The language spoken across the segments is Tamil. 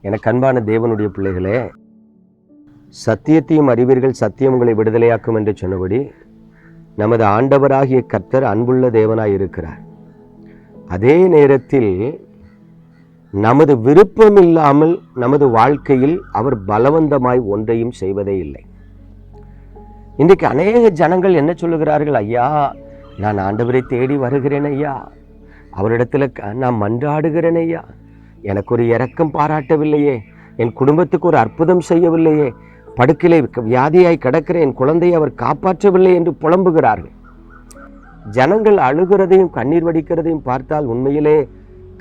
எனக்கு அன்பான தேவனுடைய பிள்ளைகளே, சத்தியத்தையும் அறிவீர்கள், சத்தியம் உங்களை விடுதலையாக்கும் என்று சொன்னபடி நமது ஆண்டவராகிய கர்த்தர் அன்புள்ள தேவனாய் இருக்கிறார். அதே நேரத்தில் நமது விருப்பம் இல்லாமல் நமது வாழ்க்கையில் அவர் பலவந்தமாய் ஒன்றையும் செய்வதே இல்லை. இன்றைக்கு அநேக ஜனங்கள் என்ன சொல்லுகிறார்கள்? ஐயா, நான் ஆண்டவரை தேடி வருகிறேன் ஐயா, அவரிடத்துல நான் மன்றாடுகிறேன் ஐயா, எனக்கு ஒரு இரக்கம் பாராட்டவில்லையே, என் குடும்பத்துக்கு ஒரு அற்புதம் செய்யவில்லையே, படுக்கையிலே வியாதியாய் கிடக்கிற என் குழந்தையை அவர் காப்பாற்றவில்லை என்று புலம்புகிறார்கள். ஜனங்கள் அழுகிறதையும் கண்ணீர் வடிக்கிறதையும் பார்த்தால் உண்மையிலே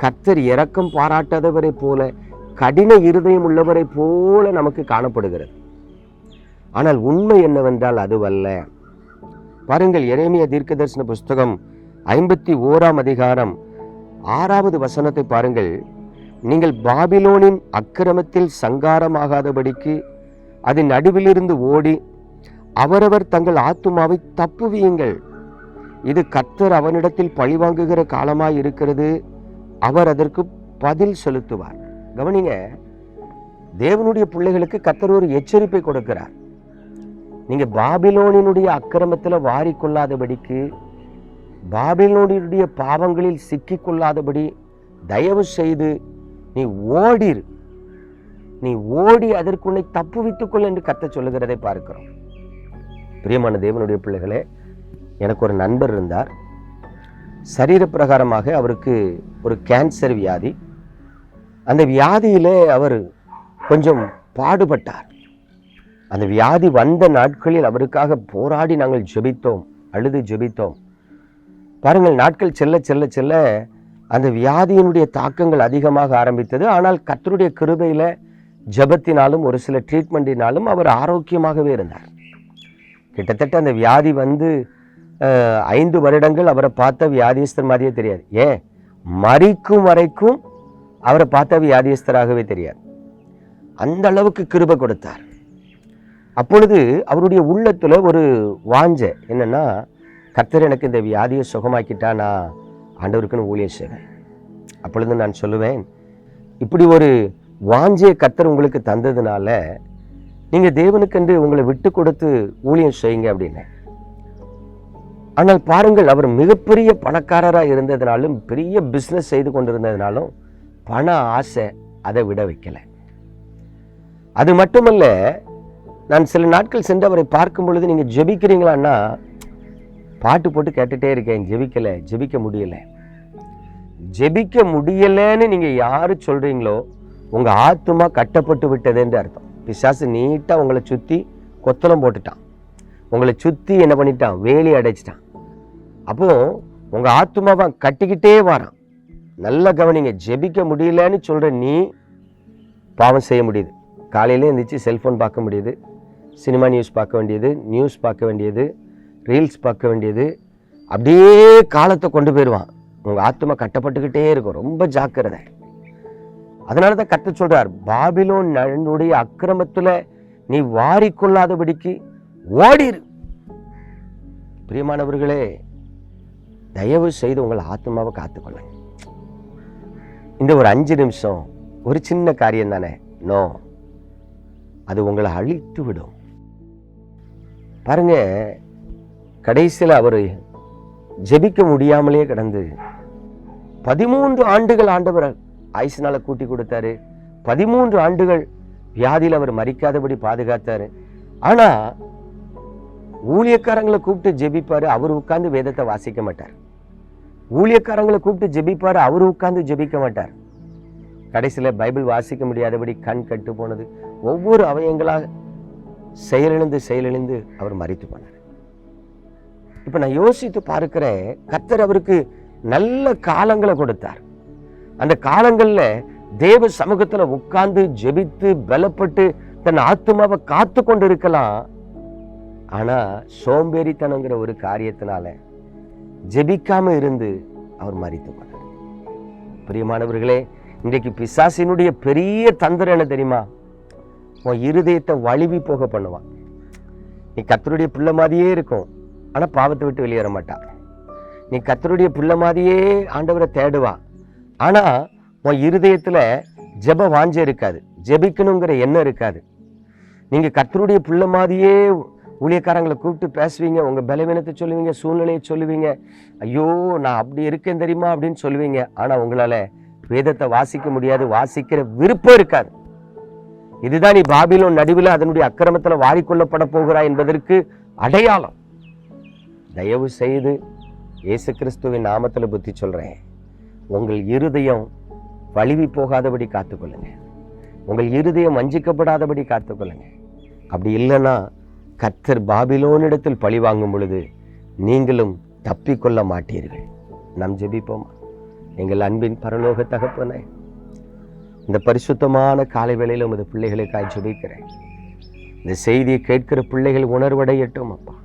கர்த்தர் இரக்கம் பாராட்டாதவரை போல, கடின இருதயம் உள்ளவரை போல நமக்கு காணப்படுகிறது. ஆனால் உண்மை என்னவென்றால் அதுவல்ல. பாருங்கள், எரேமியா தீர்க்கதரிசன புஸ்தகம் 51ஆம் அதிகாரம் 6வது வசனத்தை பாருங்கள். நீங்கள் பாபிலோனின் அக்கிரமத்தில் சங்காரமாகாதபடிக்கு அதன் நடுவிலிருந்து ஓடி அவரவர் தங்கள் ஆத்துமாவை தப்புவியுங்கள். இது கர்த்தர் அவனிடத்தில் பழிவாங்குகிற காலமாய் இருக்கிறது, அவர் அதற்கு பதில் செலுத்துவார். கவனிங்க, தேவனுடைய பிள்ளைகளுக்கு கர்த்தர் ஒரு எச்சரிப்பை கொடுக்கிறார். நீங்க பாபிலோனினுடைய அக்கிரமத்தில் வாரிக்கொள்ளாதபடிக்கு, பாபிலோனினுடைய பாவங்களில் சிக்கிக்கொள்ளாதபடி தயவு செய்து நீ ஓடிரு, நீ ஓடி அதற்கு உன்னை தப்புவித்துக்கொள் என்று கர்த்தர் சொல்லுகிறதை பார்க்கிறோம். பிரியமான தேவனுடைய பிள்ளைகளே, எனக்கு ஒரு நண்பர் இருந்தார். சரீர பிரகாரமாக அவருக்கு ஒரு கேன்சர் வியாதி. அந்த வியாதியிலே அவர் கொஞ்சம் பாடுபட்டார். அந்த வியாதி வந்த நாட்களில் அவருக்காக போராடி நாங்கள் ஜெபித்தோம், அழுது ஜெபித்தோம். பாருங்கள், நாட்கள் செல்ல செல்ல செல்ல அந்த வியாதியினுடைய தாக்கங்கள் அதிகமாக ஆரம்பித்தது. ஆனால் கர்த்தருடைய கிருபையில ஜெபத்தினாலும் ஒரு சில ட்ரீட்மெண்ட்டினாலும் அவர் ஆரோக்கியமாகவே இருந்தார். கிட்டத்தட்ட அந்த வியாதி வந்து 5 வருடங்கள் அவரை பார்த்த வியாதியஸ்தர் மாதிரியே தெரியாது. ஏன், மரிக்கும் வரைக்கும் அவரை பார்த்த வியாதியஸ்தராகவே தெரியாது. அந்த அளவுக்கு கிருபை கொடுத்தார். அப்பொழுது அவருடைய உள்ளத்துல ஒரு வாஞ்சை என்னன்னா, கர்த்தர் எனக்கு இந்த வியாதியை சுகமாக்கிட்டா நான் ஆண்டவருக்குன்னு ஊழியம் செய்வேன். அப்பொழுது நான் சொல்லுவேன், இப்படி ஒரு வாஞ்சையை கர்த்தர் உங்களுக்கு தந்ததுனால நீங்க தேவனுக்கென்று உங்களை விட்டு கொடுத்து ஊழியம் செய்யுங்க அப்படின்னு. ஆனால் பாருங்கள், அவர் மிகப்பெரிய பணக்காரராக இருந்ததுனாலும், பெரிய பிஸ்னஸ் செய்து கொண்டிருந்ததுனாலும் பண ஆசை அதை விட வைக்கல. அது மட்டுமல்ல, நான் சில நாட்கள் சென்று அவரை பார்க்கும் பொழுது, நீங்க ஜெபிக்கிறீங்களான்னா பாட்டு போட்டு கேட்டுட்டே இருக்கேன், ஜெபிக்க முடியல. ஜெபிக்க முடியலன்னு நீங்க யாரு சொல்றீங்களோ உங்க ஆத்துமா கட்டப்பட்டு விட்டது என்று அர்த்தம். பிசாசு நீட்டா உங்களை சுத்தி கொத்தளம் போட்டுட்டான், உங்களை சுத்தி என்ன பண்ணிட்டான், வேலி அடைச்சிட்டான். அப்போ உங்க ஆத்துமாவை கட்டிக்கிட்டே வரான். நல்ல கவனிங்க, ஜெபிக்க முடியலன்னு சொல்ற நீ பாவம் செய்ய முடியுது. காலையில இருந்துச்சு செல்போன் பார்க்க முடியுது, சினிமா நியூஸ் பார்க்க வேண்டியது, நியூஸ் பார்க்க வேண்டியது, ரீல்ஸ் பார்க்க வேண்டியது, அப்படியே காலத்தை கொண்டு போயிடுவான். உங்க ஆத்துமா கட்டப்பட்டுக்கிட்டே இருக்கும். ரொம்ப ஜாக்கிரதை. அதனால தான் கர்த்தர் சொல்றார், பாபிலோனுடைய அக்கிரமத்துல நீ வாரிக்கொள்ளாதபடிக்கு ஓடிரு. பிரியமானவர்களே, தயவு செய்து உங்கள் ஆத்மாவை காத்துக்கொள்ளுங்க. இந்த ஒரு 5 நிமிஷம் ஒரு சின்ன காரியம் தானே, நோ, அது உங்களை அழித்து விடும். பாருங்க, கடைசியில் அவர் ஜெபிக்க முடியாமலே கிடந்து 13 ஆண்டுகள் ஆண்டவர் ஆயுசினால கூட்டி கொடுத்தாரு. 13 ஆண்டுகள் வியாதியில் அவர் மரிக்காதபடி பாதுகாத்தாரு. ஆனா ஊழியக்காரங்களை கூப்பிட்டு ஜெபிப்பாரு, அவர் உட்கார்ந்து வேதத்தை வாசிக்க மாட்டார். ஊழியக்காரங்களை கூப்பிட்டு ஜெபிப்பாரு, அவர் உட்கார்ந்து ஜெபிக்க மாட்டார். கடைசியில் பைபிள் வாசிக்க முடியாதபடி கண் கட்டு போனது. ஒவ்வொரு அவயங்களாக செயலிழந்து அவர் மரித்து போனார். இப்ப நான் யோசித்து பார்க்கிறேன், கர்த்தர் அவருக்கு நல்ல காலங்களை கொடுத்தார். அந்த காலங்கள்ல தேவ சமூகத்துல உட்கார்ந்து ஜெபித்து பலப்பட்டு தன் ஆத்துமாவை காத்து கொண்டு இருக்கலாம். ஆனா சோம்பேறித்தனங்கிற ஒரு காரியத்தினால ஜெபிக்காம இருந்து அவர் மரித்து போனார். பிரியமானவர்களே, இன்றைக்கு பிசாசினுடைய பெரிய தந்திரம் என்ன தெரியுமா? உன் இருதயத்தை வழுவி போக பண்ணுவான். நீ கர்த்தருடைய பிள்ளை மாதிரியே இருக்கும், ஆனா பாவத்தை விட்டு வெளியேற மாட்டான். நீ கர்த்தருடைய பிள்ளை மாதிரியே ஆண்டவரை தேடுவா, ஆனா உன் இருதயத்துல ஜெப வாஞ்சை இருக்காது, ஜெபிக்கணுங்கிற எண்ணம் இருக்காது. நீங்க கர்த்தருடைய பிள்ளை மாதிரியே ஊழியக்காரங்களை கூப்பிட்டு பேசுவீங்க, உங்க பலவீனத்தை சொல்லுவீங்க, சூழ்நிலையை சொல்லுவீங்க, ஐயோ நான் அப்படி இருக்கேன் தெரியுமா அப்படின்னு சொல்லுவீங்க. ஆனா உங்களால வேதத்தை வாசிக்க முடியாது, வாசிக்கிற விருப்பம் இருக்காது. இதுதான் நீ பாபிலோன் நடுவில் அதனுடைய அக்கிரமத்துல வாரிக்கொள்ளப்பட போகிறாய் என்பதற்கு அடையாளம். தயவு செய்து இயேசு கிறிஸ்துவின் நாமத்துல புத்தி சொல்றேன், உங்கள் இருதயம் வலிவி போகாதபடி காத்துக்கொள்ளுங்க, உங்கள் இருதயம் வஞ்சிக்கப்படாதபடி காத்துக்கொள்ளுங்க. அப்படி இல்லைன்னா கர்த்தர் பாபிலோனிடத்தில் பழி வாங்கும் பொழுது நீங்களும் தப்பிக்கொள்ள மாட்டீர்கள். நாம் ஜெபிப்போமா? எங்கள் அன்பின் பரலோக தகப்பனே, இந்த பரிசுத்தமான காலை வேளையில் உமது பிள்ளைகளுக்காய் ஜெபிக்கிறேன். இந்த செய்தியை கேட்கிற பிள்ளைகள் உணர்வடையட்டும் அப்பா.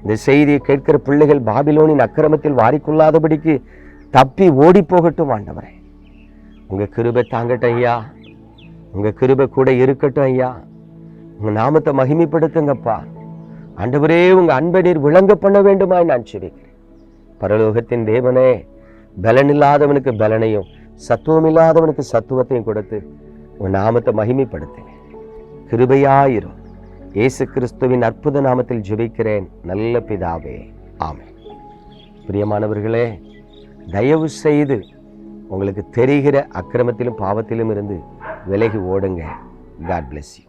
இந்த செய்தியை கேட்கிற பிள்ளைகள் பாபிலோனின் அக்கிரமத்தில் வாரிக்கொள்ளாதபடிக்கு தப்பி ஓடி போகட்டும் ஆண்டவரே. உங்க கிருபை தாங்கட்டும் ஐயா, உங்க கிருபை கூட இருக்கட்டும் ஐயா. உங்க நாமத்தை மகிமைப்படுத்துங்கப்பா ஆண்டவரே. உங்க அன்பை நீர் விளங்க பண்ண வேண்டுமாய் நான் ஜெபிக்கிறேன். பரலோகத்தின் தேவனே, பலன் இல்லாதவனுக்கு பலனையும் சத்துவம் இல்லாதவனுக்கு சத்துவத்தையும் கொடுத்து உங்க நாமத்தை மகிமைப்படுத்துங்க. கிருபையாயிரும். இயேசு கிறிஸ்துவின் அற்புத நாமத்தில் ஜெபிக்கிறேன் நல்ல பிதாவே, ஆமென். பிரியமானவர்களே, தயவு செய்து உங்களுக்கு தெரிகிற அக்கிரமத்திலும் பாவத்திலும் இருந்து விலகி ஓடுங்க. God bless you.